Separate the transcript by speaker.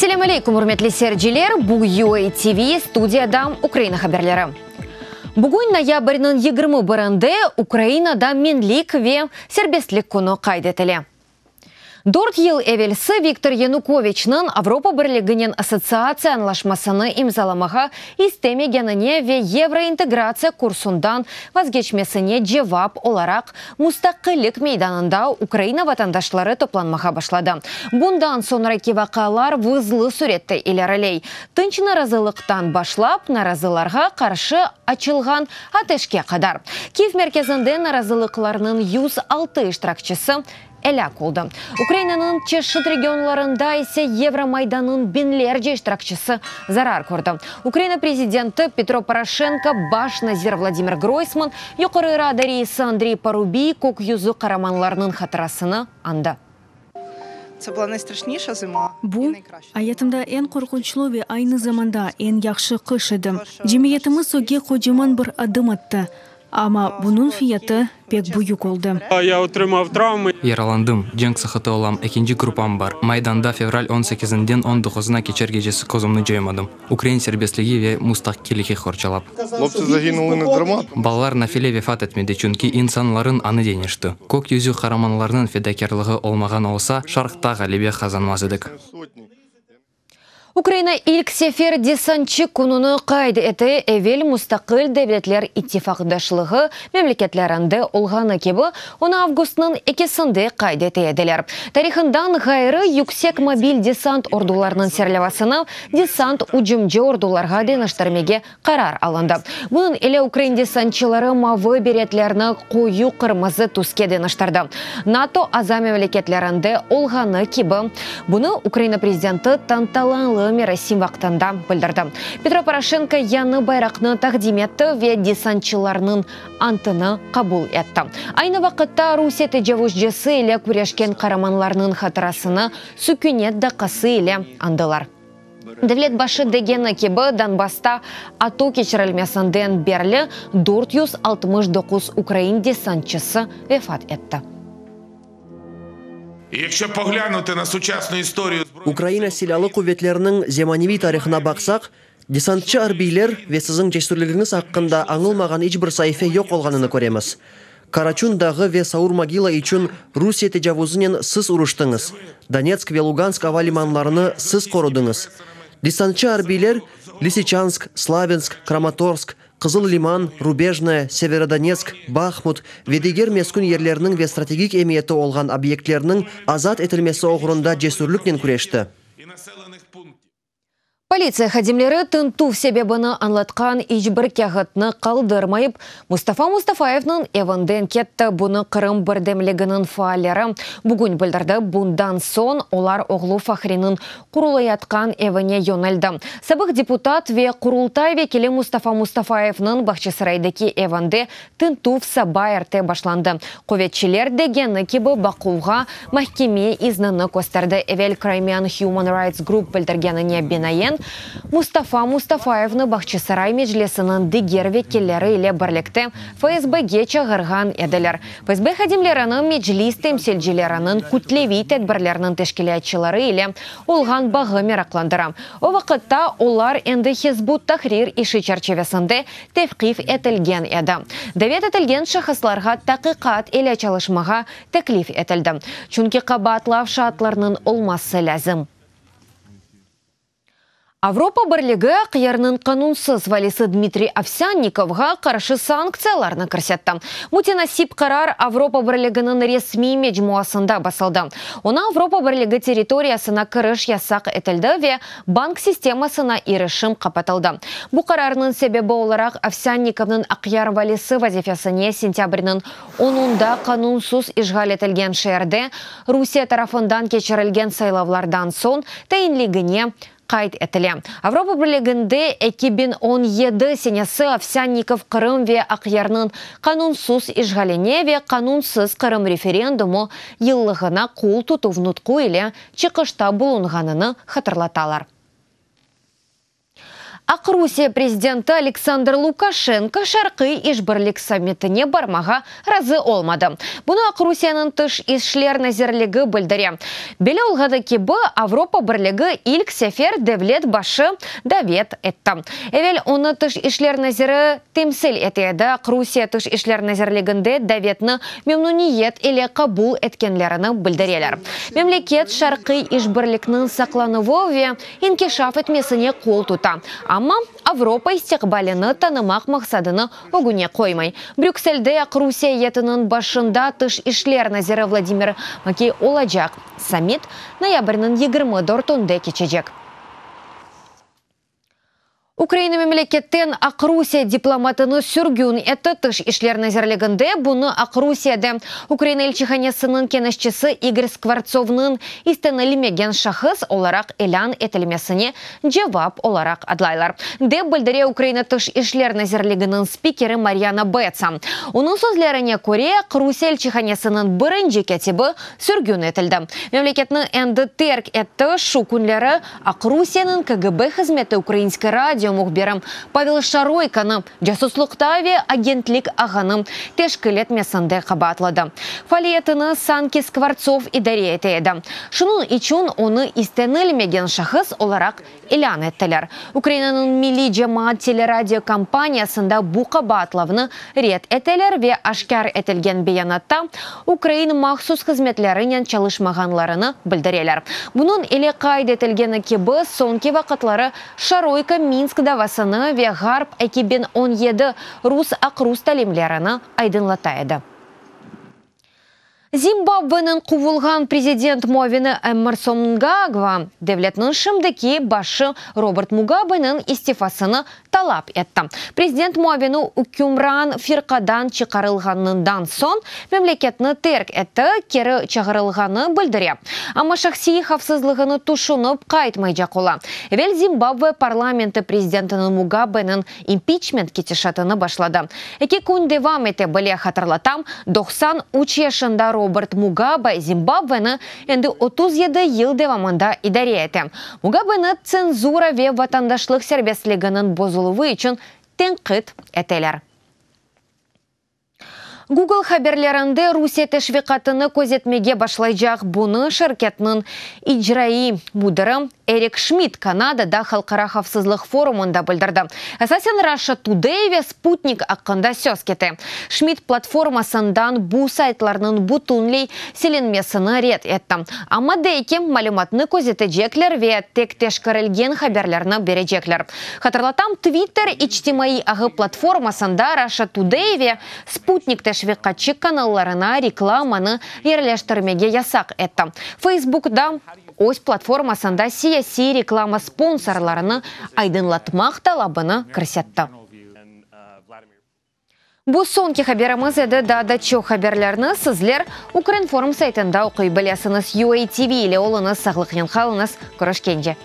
Speaker 1: Ассаляму алейкум, урметли серджилер, бу UA TV студияда Украина хаберлері. Бүгін ноябрьнің 21-інде Украинада менлік ве сербестлік күні қайдетілі. 4 ел эвелсі Виктор Януковичның Авропа бірлігінен ассоциация анлашмасыны имзаламаға истемегеніне ве евроинтеграция курсундан вазгечмесіне жевап оларақ мустаққилік мейданында Украина ватандашлары топланмаға башлады. Бұндан сонраки вақалар вызлы суретті илерілей. Тынч наразылықтан башлап, наразыларға қаршы ачылған атешке қадар. Киев мерkezінде наразылықларының 106 иштиракчысы әлі қолды. Украинаның чешіт регионларында есе Евромайданның бенлерже иштиракчысы зарар көрді. Украина президенті Петро Порошенко, баш назир Владимир Гройсман, юқыры рада рейсі Андрей Парубий көк юзу қараманларының хатырасыны анда.
Speaker 2: Це була найстрашніша зима.
Speaker 3: Бу аятымда эн коркунчлуу айны заманда эн яхшы кыш еді. Жемиетimiz соге кожуман бір адым атты. Ама bunun fiyatı pek büyük oldu.
Speaker 4: Я отримав травми.
Speaker 5: Яраландым. Жеңк сахыты олам. Экинчи группам бар. Майданда февраль 18-ден 19-на кечер кечесі козымны жоймадым. Украин сербеслиги ве мустаққилихи хорчалап.
Speaker 6: Хлопцы загинули не дарма.
Speaker 5: Балалар на филе вефат етмеді, чүнки инсанларын аны денешті. Көк юзю хараманларының федакерлығы олмаған олса, шарқта ғалибе қазанмаз едік.
Speaker 1: Украина ilk sefer desantçı kununu qaydı eti evvel mustaqil devletler ittifaqdaşlığı memleketlerinde olğanı gibi 10 avgust'nın 2'sinde qaydı etediler. Tarixindan gayrı yüksek mobil desant ordularının serlevasını desant ucumcu ordularga deniştirmege karar alındı. Bunun ile Ukrayna desantçıları mavi beretlerini koyu kırmızı tuske deniştirdi. NATO aza memleketlerinde olğanı gibi bunu Ukrayna prezidenti tantalanlı Мерасим вақтанда білдірді. Петро Порошенко яны байрақны тақдим етті ве десантчыларының антыны қабыл етті. Айны вақытта Русия тежавушжесі елі күрешкен қараманларының хатырасыны сүкінет дақасы елі андылар. Devlet başı degeni gibi Donbass'ta atı keçirilmesinden beri 469 Ukrayna desantçısı vefat etti.
Speaker 7: Якщо поглянути на сучасну історію
Speaker 8: Украина силалы кuvvetlerinin zemanivi tarixine baksak, desantçı arbiler ve sizin cesurluğunuz hakkında anılmagan hiçbir sayfa yok olganını göremiz. Karachundağı ve Saur Magila için Rusya tecavüzünden siz uruştunuz. Donetsk ve Lugansk havalimanlarını siz korudunuz. Desantçı arbiler Lysychansk, Slaviansk, Kramatorsk, Kızıl Liman, Rubejne, Severodonetsk, Bakhmut ve diğer meskun yerlerinin ve stratejik emniyeti olgan obyektlerinin azat etilmesi uğrunda cesurlukla küreşti.
Speaker 1: Полиция хадимлері тынту себебіні анлатқан ижбір кәғытны қалдырмайып, Мустафа Мустафаевның еванден кетті бұны Қырым бірдемлігінің фаалері. Бүгін білдірді, бұндан сон олар оғлу Фахринің құрылайатқан евіне йонелді. Сабық депутат ве құрылтай векелі Мустафа Мустафаевның бақчысырайдекі еванде тынту саба әрте башланды. Қоветчілер дегені кебі бақуға махкеме изнаны көстерді. Эвел Crimean Human Rights Group білдіргеніне бенайен Мустафа Мустафаевны Бахчысарай межлесінің дегер векелері иле бірлікті ФСБ-ге чағырған еділер. ФСБ хадимлерінің межлис темселжілерінің күтлеви тәдбірлерінің тешкілетчілері иле олған бағы мерақландыра. О вақытта олар енді Хизбут Тахрир іші чарчевесінде тевқиф етілген еді. Давет етілген шахысларға тақиқат иле çalışмаға тәклиф етілді. Чүнки қабатлав шатларының олмасы ләзім. Авропа бірлігі қиярның қанунсыз валisi Дмитрий Овсянниковға қаршы санкцияларны көрсетті. Мутенасип қарар Авропа бірлігінің ресми меджмуасында басылды. Она Авропа бірлігі территориясына кіріш ясақ етілді ве банк системасына ирішім қапатылды. Бұл қарарның себебі оларақ Овсянниковның ақияр валisi вазифесіне сентябрінің 10-да қанунсыз ишғал етілген шерде Русия тарафындан кечірілген сайлавлардан сон тәйінлігіне қайт етілі. Авропа бірлігінде 2017 сенесі Овсянников Қырым ве ақиярның қанунсыз ишғаліне ве қанунсыз Қырым референдумы еллығына қол тұту нұтқу иле чықышта бұлынғаныны хатырлаталар. Русия президенті Александр Лукашенко шарқы ишбірлік саммитіне бармаға разы олмады. Бұны Русияның тыш ишлер назерлігі білдіре. Белі олғады кебі Авропа бірлігі илк сефер девлет башы давет етті. Эвел оны тыш ишлер назері темсіл етеді. Русия тыш ишлер назерлігінде даветні мемнуниет или қабул еткенлеріні білдірелер. Мемлекет шарқы ишбірлікнің сақланывы инкешаф етмесіне қол тұта. Амма Авропа истеқбаліні танымақ мақсадыны огуне қоймай. Брюксельде Русия етінің башында тыш ишлер назері Владимир Макей олажақ. Саммит ноябрьнің 24-тонде кечежек. Украина мемлекеттен Русия дипломатыны сүргүн етті тыш ишлер назерлігінде бұны Русияде Украина елчиханесінің кенішчісі Игорь Скворцовның истенілмеген шахыс оларақ элан етілмесіне жевап оларақ адлайлар. Деп білдіре Украина тыш ишлер назерлігінің спикері Марьяна Бетса. Оның сөзлеріне көре Русия елчиханесінің бірінші кетебі сүргүн етілді. Мемлекетінің әнді терк етті шукунлері Русияның КГБ қызметі украинский радио мұхберім Павел Шаройканы жасуслықтаве агентлік ағаным тешкілет месінде қабатлады. Фалиетіні Санки Скворцов идаре етеді. Шының için оны истенілмеген шахыс оларақ илян еттілер. Украинаның милли жамаат телерадио компаниясында бұ қабатлавны рет етелер ве ашкар етілген беянатта Украина махсус қызметлерінен çalışмағанларыны білдірелер. Бұның еле қайды етілгені кебі сонки вақытлары Шаройка Минск давасыны ве гарп 2017 рус талимлеріні айдынлатайды. Зимбабвенің қувылған президент Мовені Эмерсон Мнангагва девлетнің шымдыки башы Роберт Мугабенің истифасыны талап етті. Президент Мовені үкімран фирқадан чықарылғанынан сон мемлекетні терк етті, кері чағырылғаны білдіре. Ама шақси хавсызлығыны тушынып қайтмай жақыла. Евел Зимбабве парламенті президентінің Мугабенің импичмент кетешатыны башлады. Эки күн девам ете біле хатырлатам, 93 яшында Роберт Мугабе Зимбабвені енді 37 ел девамында идаре еті. Мугабені цензура ве ватандашлық сербеслігінің бозылуы үшін тенқит етелер. Google хаберлерінде Русия тәшвиқатыны көзетмеге башлайжақ бұны шыркетнің иджраи мұдыры Эрик Шмидт Канадада халқара хавсызлық форумында білдірді. Әсасен Russia Today ве Спутник аққында сөз кеті. Шмидт платформасындан бұ сайтларының бұтынлей селенмесіні рет етті. Ама дейке малюматны көзетежеклер ве тек тешкірілген хаберлеріні бережеклер. Хатырлатам Twitter ичтимаи ағы платформасында Russia Today ве Спутник тәшвиқатчы каналларына рекламаны ерлештірмеге ясақ етті. Facebook'да ось платформасында сияси реклама спонсорларыны айдынлатмақ талабыны кірсетті. Бұл сонки хаберіміз еді дада чо хаберлеріні сізлер Укринформ сайтында оқи білесіңіз UATV или олыңыз сағлықен қалыңыз көрішкенде.